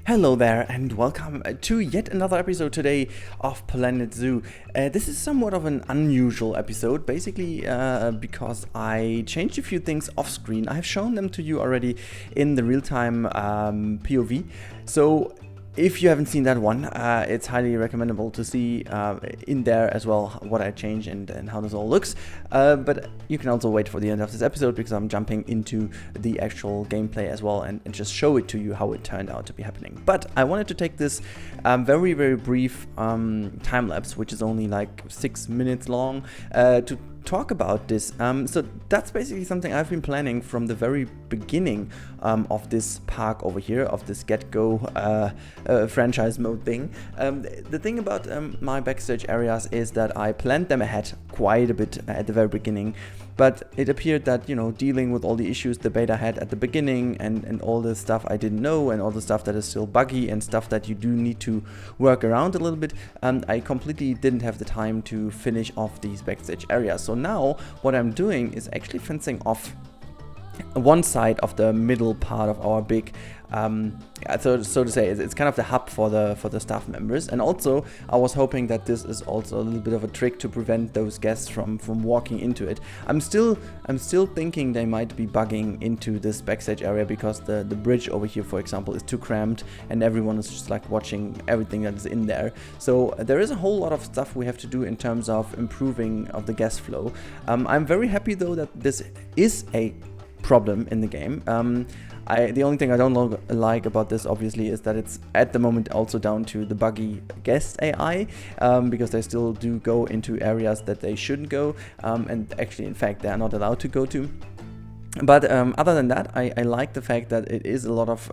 Hello there and welcome to yet another episode today of Planet Zoo. This is somewhat of an unusual episode, basically because I changed a few things off screen. I have shown them to you already in the real-time POV. So if you haven't seen that one, it's highly recommendable to see in there as well what I changed and how this all looks. But you can also wait for the end of this episode because I'm jumping into the actual gameplay as well and just show it to you how it turned out to be happening. But I wanted to take this very, very brief time lapse, which is only like 6 minutes long, to talk about this. So that's basically something I've been planning from the very beginning of this park over here, of this get-go franchise mode thing. The thing about my backstage areas is that I planned them ahead quite a bit at the very beginning, but it appeared that, you know, dealing with all the issues the beta had at the beginning and all the stuff I didn't know and all the stuff that is still buggy and stuff that you do need to work around a little bit, I completely didn't have the time to finish off these backstage areas. So now what I'm doing is actually fencing off one side of the middle part of our big so to say, it's kind of the hub for the staff members. And also I was hoping that this is also a little bit of a trick to prevent those guests from walking into it. I'm still thinking they might be bugging into this backstage area because the bridge over here, for example, is too cramped and everyone is just like watching everything that is in there. So there is a whole lot of stuff we have to do in terms of improving of the guest flow. I'm very happy though that this is a problem in the game. The only thing I don't like about this obviously is that it's at the moment also down to the buggy guest AI, because they still do go into areas that they shouldn't go, and actually in fact they are not allowed to go to. But other than that, I like the fact that it is a lot of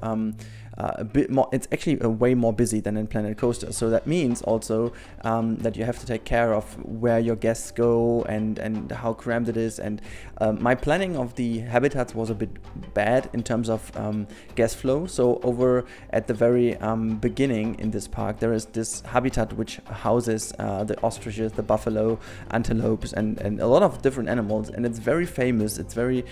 a bit more. It's actually way more busy than in Planet Coaster. So that means also that you have to take care of where your guests go and how cramped it is. And my planning of the habitats was a bit bad in terms of guest flow. So over at the very beginning in this park, there is this habitat which houses the ostriches, the buffalo, antelopes, and a lot of different animals. And it's very famous. It's very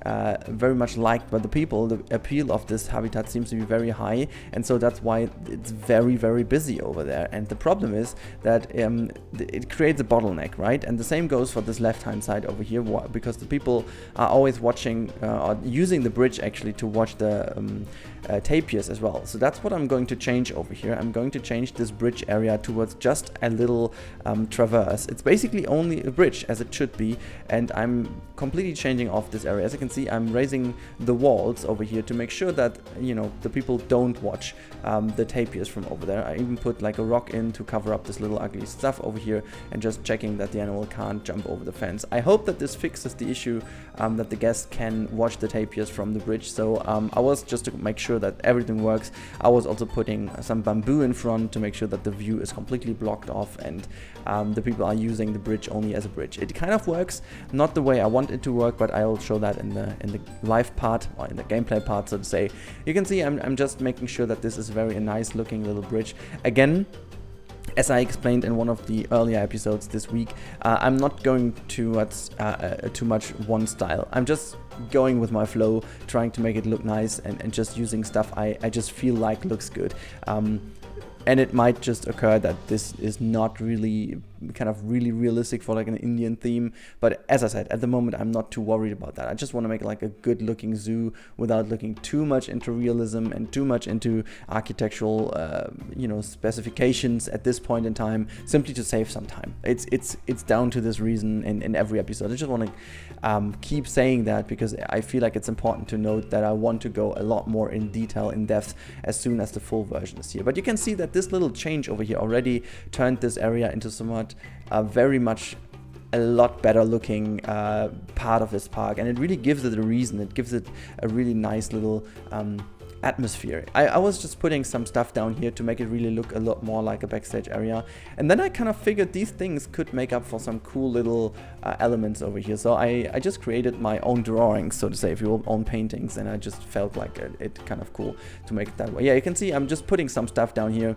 much liked by the people. The appeal of this habitat seems to be very high, and so that's why it's very, very busy over there. And the problem is that it creates a bottleneck, right? And the same goes for this left-hand side over here, because the people are always watching or using the bridge actually to watch the tapirs as well. So that's what I'm going to change over here. I'm going to change this bridge area towards just a little traverse. It's basically only a bridge as it should be, and I'm completely changing off this area. As you can see, I'm raising the walls over here to make sure that, you know, the people don't watch the tapirs from over there. I even put like a rock in to cover up this little ugly stuff over here and just checking that the animal can't jump over the fence. I hope that this fixes the issue that the guests can watch the tapirs from the bridge. So I was, just to make sure that everything works, I was also putting some bamboo in front to make sure that the view is completely blocked off and the people are using the bridge only as a bridge. It kind of works, not the way I want it to work, but I'll show that in the live part, or in the gameplay part, so to say. You can see I'm just making sure that this is a very nice looking little bridge. Again, as I explained in one of the earlier episodes this week, I'm not going towards too much one style. I'm just going with my flow, trying to make it look nice and just using stuff I just feel like looks good. And it might just occur that this is not really kind of really realistic for like an Indian theme. But as I said, at the moment, I'm not too worried about that. I just want to make like a good looking zoo without looking too much into realism and too much into architectural, specifications at this point in time, simply to save some time. It's down to this reason in every episode. I just want to keep saying that because I feel like it's important to note that I want to go a lot more in detail, in depth, as soon as the full version is here. But you can see that this little change over here already turned this area into somewhat very much a lot better looking part of this park, and it really gives it a reason. It gives it a really nice little atmosphere. I was just putting some stuff down here to make it really look a lot more like a backstage area, and then I kind of figured these things could make up for some cool little elements over here. So I just created my own drawings, so to say, if you will, own paintings, and I just felt like it kind of cool to make it that way. Yeah, you can see I'm just putting some stuff down here,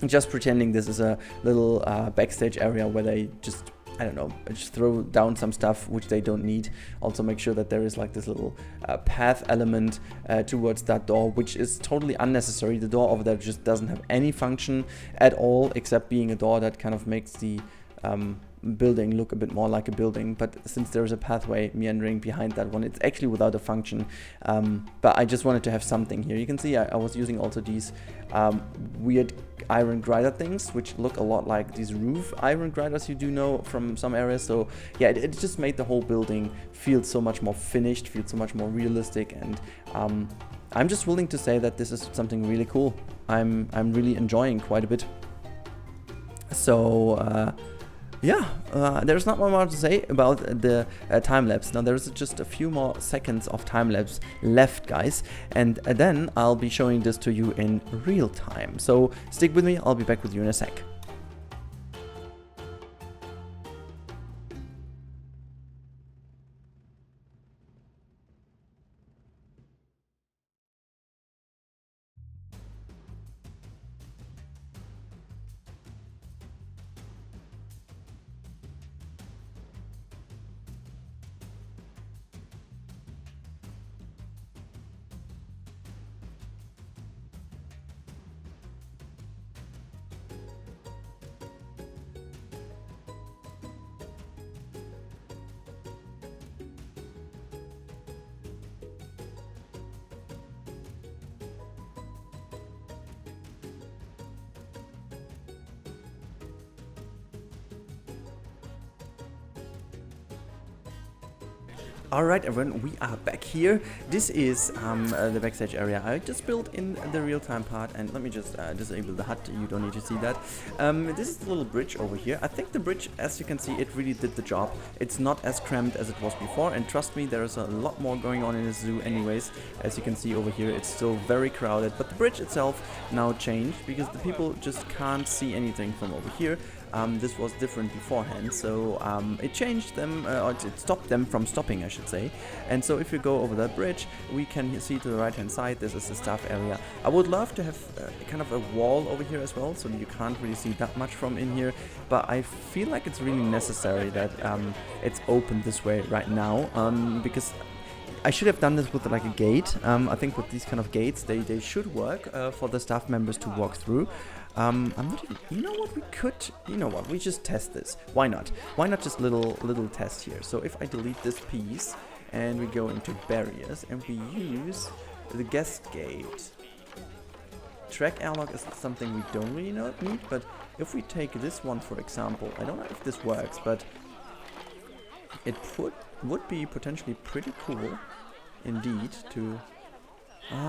just pretending this is a little backstage area where they just I don't know, just throw down some stuff which they don't need. Also make sure that there is like this little path element towards that door, which is totally unnecessary. The door over there just doesn't have any function at all, except being a door that kind of makes the building look a bit more like a building. But since there is a pathway meandering behind that one, it's actually without a function. But I just wanted to have something here. You can see I was using also these weird iron grider things, which look a lot like these roof iron grinders you do know from some areas. So yeah, it just made the whole building feel so much more finished, feel so much more realistic, and I'm just willing to say that this is something really cool. I'm really enjoying quite a bit. So yeah, there's not more to say about the time-lapse. Now there's just a few more seconds of time-lapse left, guys, and then I'll be showing this to you in real time. So stick with me, I'll be back with you in a sec. Alright everyone, we are back here. This is the backstage area I just built in the real-time part, and let me just disable the HUD, you don't need to see that. This is the little bridge over here. I think the bridge, as you can see, it really did the job. It's not as cramped as it was before, and trust me, there is a lot more going on in the zoo anyways. As you can see over here, it's still very crowded, but the bridge itself now changed because the people just can't see anything from over here. This was different beforehand, so it changed them, or it stopped them from stopping, I should say. And so if you go over that bridge, we can see to the right hand side, this is the staff area. I would love to have kind of a wall over here as well, so you can't really see that much from in here, but I feel like it's really necessary that it's open this way right now, because I should have done this with like a gate. I think with these kind of gates, they should work for the staff members to walk through. I'm not even, you know what, we could, you know what, we just test this. Why not? Why not just little test here? So if I delete this piece and we go into barriers and we use the guest gate. Track airlock is something we don't really need, but if we take this one for example, I don't know if this works, but it would be potentially pretty cool indeed to...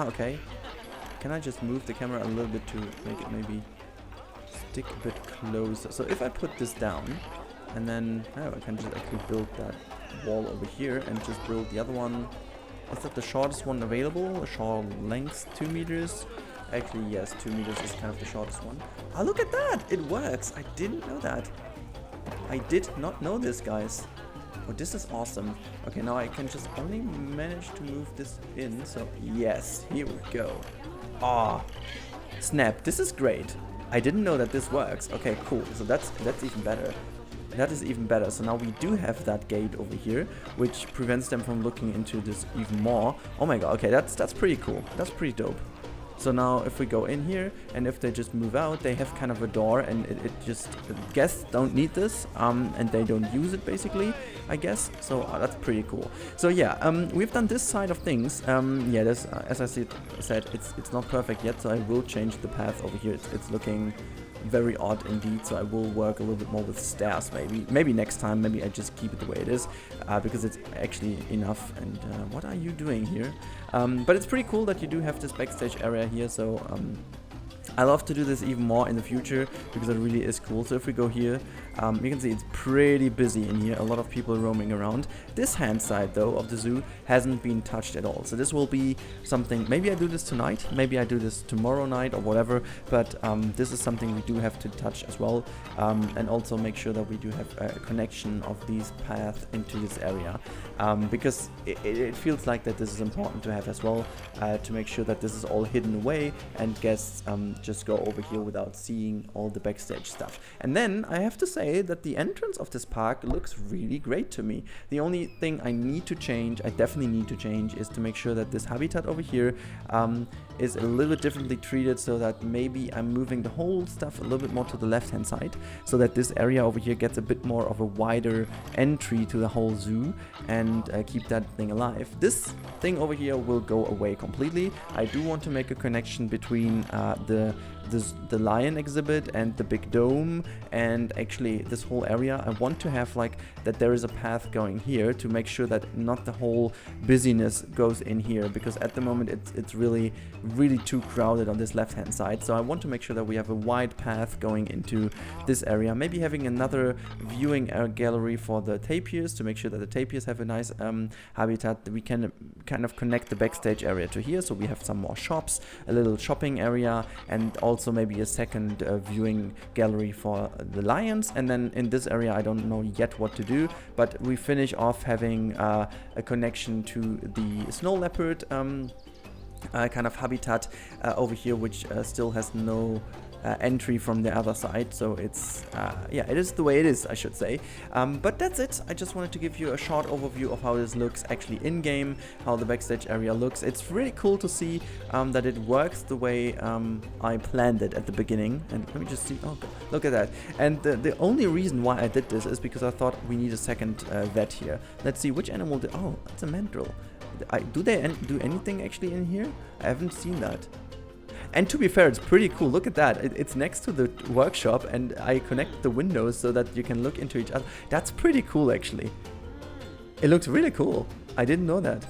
okay. Can I just move the camera a little bit to make it maybe stick a bit closer? So if I put this down and then I can just actually build that wall over here and just build the other one. Is that the shortest one available? The short length 2 meters? Actually yes, 2 meters is kind of the shortest one. Oh, look at that! It works! I didn't know that. I did not know this, guys. Oh, this is awesome. Okay, now I can just only manage to move this in. So yes, here we go. Ah, snap, this is great. I didn't know that this works. Okay, cool. So that's even better. That is even better. So now we do have that gate over here, which prevents them from looking into this even more. Oh my god, okay, that's pretty cool. That's pretty dope. So now if we go in here and if they just move out, they have kind of a door, and it just, guests don't need this, and they don't use it basically, I guess. So that's pretty cool. So yeah, we've done this side of things. Yeah, this, as I said, it's not perfect yet, so I will change the path over here. It's looking very odd indeed, so I will work a little bit more with stairs maybe next time. Maybe I just keep it the way it is, because it's actually enough. And what are you doing here? But it's pretty cool that you do have this backstage area here, so I love to do this even more in the future because it really is cool. So if we go here, you can see it's pretty busy in here, a lot of people roaming around. This hand side though of the zoo hasn't been touched at all, so this will be something, maybe I do this tonight, maybe I do this tomorrow night or whatever, but this is something we do have to touch as well, and also make sure that we do have a connection of these paths into this area, because it feels like that this is important to have as well, to make sure that this is all hidden away and guests just go over here without seeing all the backstage stuff. And then I have to say, say that the entrance of this park looks really great to me. The only thing I need to change, I definitely need to change, is to make sure that this habitat over here is a little bit differently treated, so that maybe I'm moving the whole stuff a little bit more to the left hand side, so that this area over here gets a bit more of a wider entry to the whole zoo, and keep that thing alive. This thing over here will go away completely. I do want to make a connection between the lion exhibit and the big dome, and actually this whole area. I want to have like that there is a path going here to make sure that not the whole busyness goes in here, because at the moment it's really too crowded on this left hand side. So I want to make sure that we have a wide path going into this area, maybe having another viewing gallery for the tapirs to make sure that the tapirs have a nice habitat. We can kind of connect the backstage area to here, so we have some more shops, a little shopping area, and also maybe a second viewing gallery for the lions. And then in this area I don't know yet what to do, but we finish off having a connection to the snow leopard kind of habitat over here, which still has no entry from the other side. So it's yeah, it is the way it is, I should say. But that's it. I just wanted to give you a short overview of how this looks actually in game, how the backstage area looks. It's really cool to see that it works the way I planned it at the beginning. And let me just see. Oh, look at that. And the only reason why I did this is because I thought we need a second vet here. Let's see which animal did. Oh, it's a mandrill. Do they do anything actually in here? I haven't seen that. And to be fair, it's pretty cool. Look at that. It's next to the workshop, and I connect the windows so that you can look into each other. That's pretty cool, actually. It looks really cool. I didn't know that.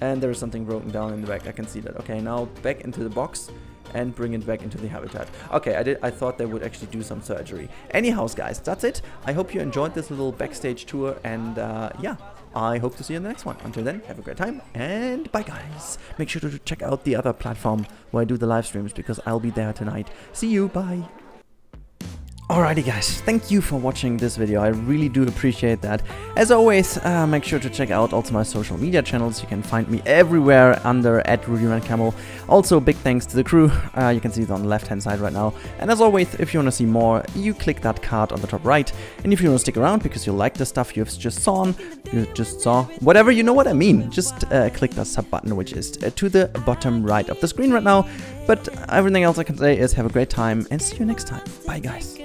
And there is something broken down in the back. I can see that. Okay, now back into the box and bring it back into the habitat. Okay, I thought they would actually do some surgery. Anyhow, guys, that's it. I hope you enjoyed this little backstage tour, and yeah, I hope to see you in the next one. Until then, have a great time, and bye, guys. Make sure to check out the other platform where I do the live streams, because I'll be there tonight. See you, bye. Alrighty guys, thank you for watching this video. I really do appreciate that. As always, make sure to check out also my social media channels. You can find me everywhere under @Rudi_Rennkamel. Also, big thanks to the crew. You can see it on the left hand side right now. And as always, if you want to see more, you click that card on the top right. And if you want to stick around because you like the stuff you've just saw, whatever, you know what I mean, just click the sub button, which is to the bottom right of the screen right now. But everything else I can say is have a great time and see you next time. Bye guys.